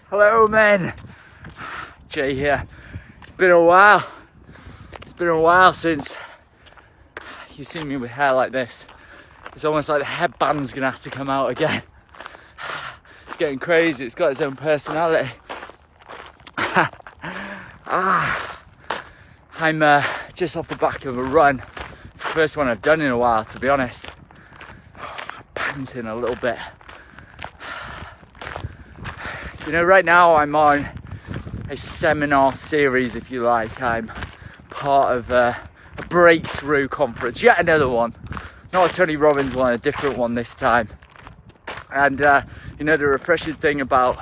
Hello, men. Jay here. It's been a while. It's been a while since you've seen me with hair like this. It's almost like the headband's gonna have to come out again. It's getting crazy. It's got its own personality. I'm just off the back of a run. It's the first one I've done in a while, to be honest. I'm panting a little bit. You know, right now I'm on a seminar series, if you like. I'm part of a breakthrough conference, yet another one. Not a Tony Robbins one, a different one this time. And you know, the refreshing thing about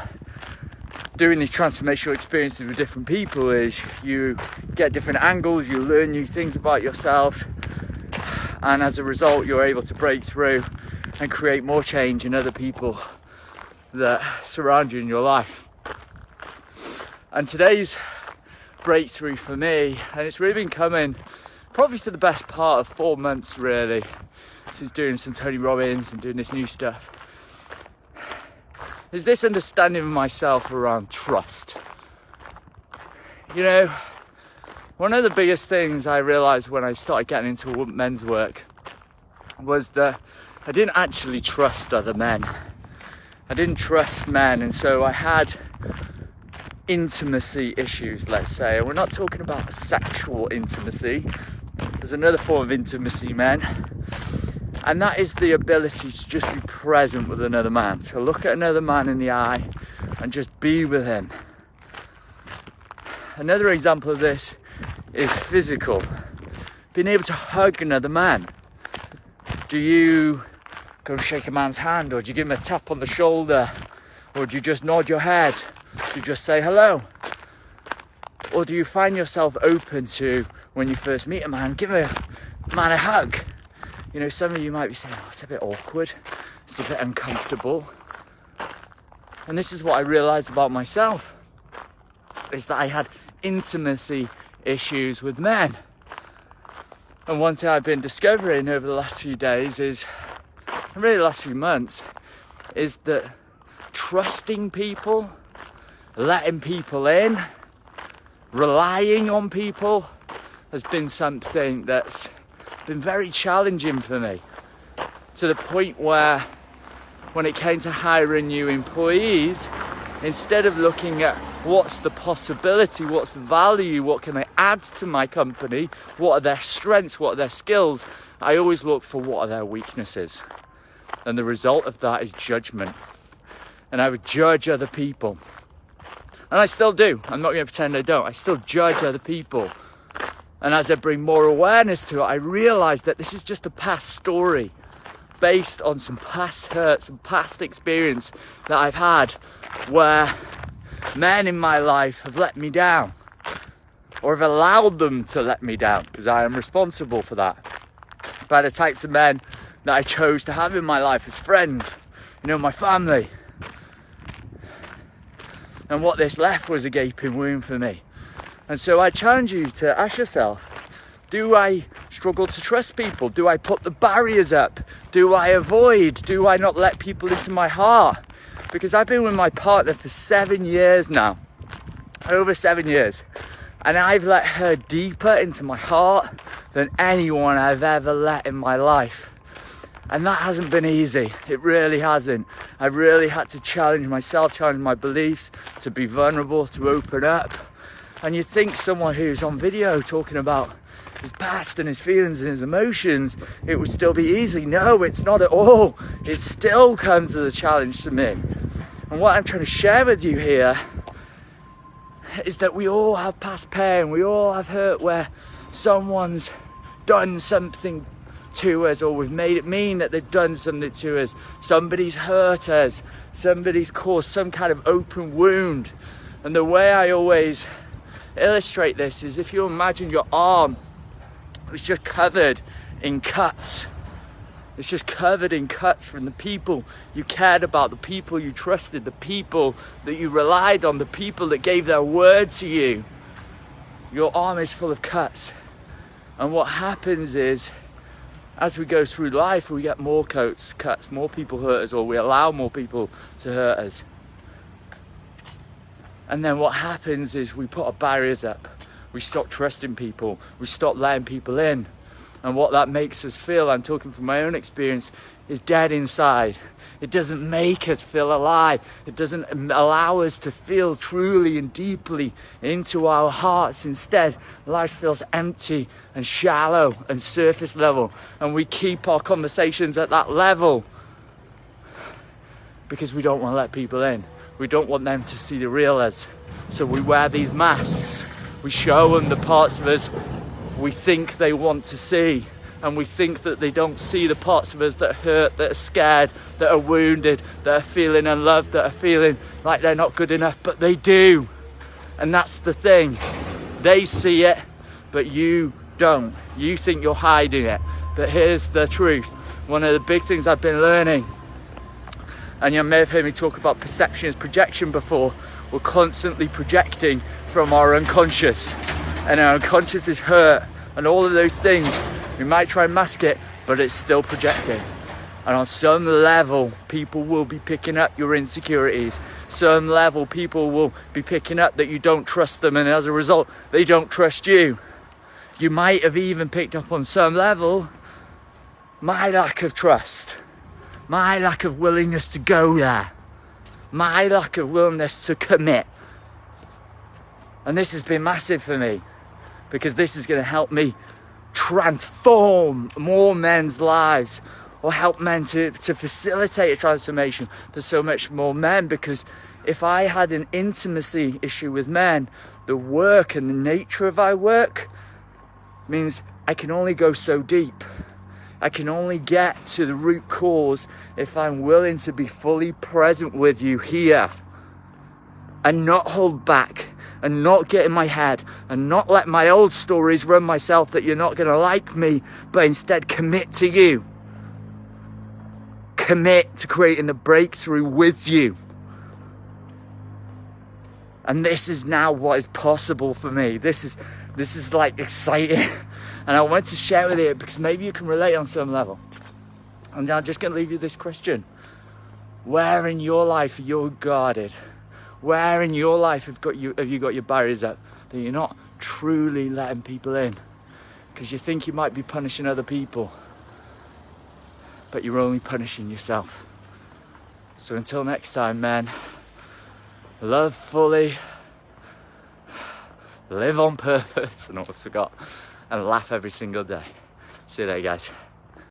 doing these transformational experiences with different people is you get different angles, you learn new things about yourselves, and as a result you're able to break through and create more change in other people that surround you in your life. And today's breakthrough for me, and it's really been coming probably for the best part of 4 months really, since doing some Tony Robbins and doing this new stuff, is this understanding of myself around trust. You know, one of the biggest things I realized when I started getting into men's work was that I didn't actually trust other men. I didn't trust men, and so I had intimacy issues, let's say. And we're not talking about sexual intimacy. There's another form of intimacy, men. And that is the ability to just be present with another man, to look at another man in the eye and just be with him. Another example of this is physical. Being able to hug another man. Do you go shake a man's hand, or do you give him a tap on the shoulder, or do you just nod your head? Do you just say hello? Or do you find yourself open to, when you first meet a man, give a man a hug? You know, some of you might be saying, oh, it's a bit awkward, it's a bit uncomfortable. And this is what I realized about myself, is that I had intimacy issues with men. And one thing I've been discovering over the last few days is, and really the last few months, is that trusting people, letting people in, relying on people has been something that's been very challenging for me, to the point where when it came to hiring new employees, instead of looking at what's the possibility, what's the value, what can I add to my company, what are their strengths, what are their skills, I always look for what are their weaknesses. And the result of that is judgment. And I would judge other people. And I still do. I'm not going to pretend I don't. I still judge other people. And as I bring more awareness to it, I realize that this is just a past story based on some past hurt, some past experience that I've had where men in my life have let me down, or have allowed them to let me down, because I am responsible for that, by the types of men that I chose to have in my life as friends, you know, my family. And what this left was a gaping wound for me. And so I challenge you to ask yourself, do I struggle to trust people? Do I put the barriers up? Do I avoid? Do I not let people into my heart? Because I've been with my partner for 7 years now, over 7 years. And I've let her deeper into my heart than anyone I've ever let in my life. And that hasn't been easy. It really hasn't. I've really had to challenge myself, challenge my beliefs, to be vulnerable, to open up. And you'd think someone who's on video talking about his past and his feelings and his emotions, it would still be easy. No, it's not at all. It still comes as a challenge to me. And what I'm trying to share with you here is that we all have past pain. We all have hurt where someone's done something to us, or we've made it mean that they've done something to us. Somebody's hurt us. Somebody's caused some kind of open wound. And the way I always illustrate this is, if you imagine your arm was just covered in cuts. It's just covered in cuts from the people you cared about, the people you trusted, the people that you relied on, the people that gave their word to you. Your arm is full of cuts. And what happens is, as we go through life, we get more cuts, more people hurt us, or we allow more people to hurt us. And then what happens is we put our barriers up. We stop trusting people. We stop letting people in. And what that makes us feel, I'm talking from my own experience, is dead inside. It doesn't make us feel alive. It doesn't allow us to feel truly and deeply into our hearts. Instead, life feels empty and shallow and surface level. And we keep our conversations at that level because we don't want to let people in. We don't want them to see the real us. So we wear these masks. We show them the parts of us we think they want to see. And we think that they don't see the parts of us that hurt, that are scared, that are wounded, that are feeling unloved, that are feeling like they're not good enough, but they do. And that's the thing. They see it, but you don't. You think you're hiding it. But here's the truth. One of the big things I've been learning, and you may have heard me talk about perception as projection before, we're constantly projecting from our unconscious. And our unconscious is hurt, and all of those things. We might try and mask it, but it's still projecting. And on some level, people will be picking up your insecurities. Some level, people will be picking up that you don't trust them, and as a result, they don't trust you. You might have even picked up on some level my lack of trust, my lack of willingness to go there, my lack of willingness to commit. And this has been massive for me, because this is going to help me transform more men's lives, or help men to facilitate a transformation for so much more men. Because if I had an intimacy issue with men, the work and the nature of our work means I can only go so deep. I can only get to the root cause if I'm willing to be fully present with you here and not hold back, and not get in my head, and not let my old stories run myself that you're not going to like me, but instead commit to you. Commit to creating the breakthrough with you. And this is now what is possible for me. This is like exciting. And I want to share with you because maybe you can relate on some level. And I'm just going to leave you this question. Where in your life are you guarded? Where in your life have you got your barriers up that you're not truly letting people in? Because you think you might be punishing other people, but you're only punishing yourself. So until next time, men, love fully, live on purpose, and almost forgot, and laugh every single day. See you later, guys.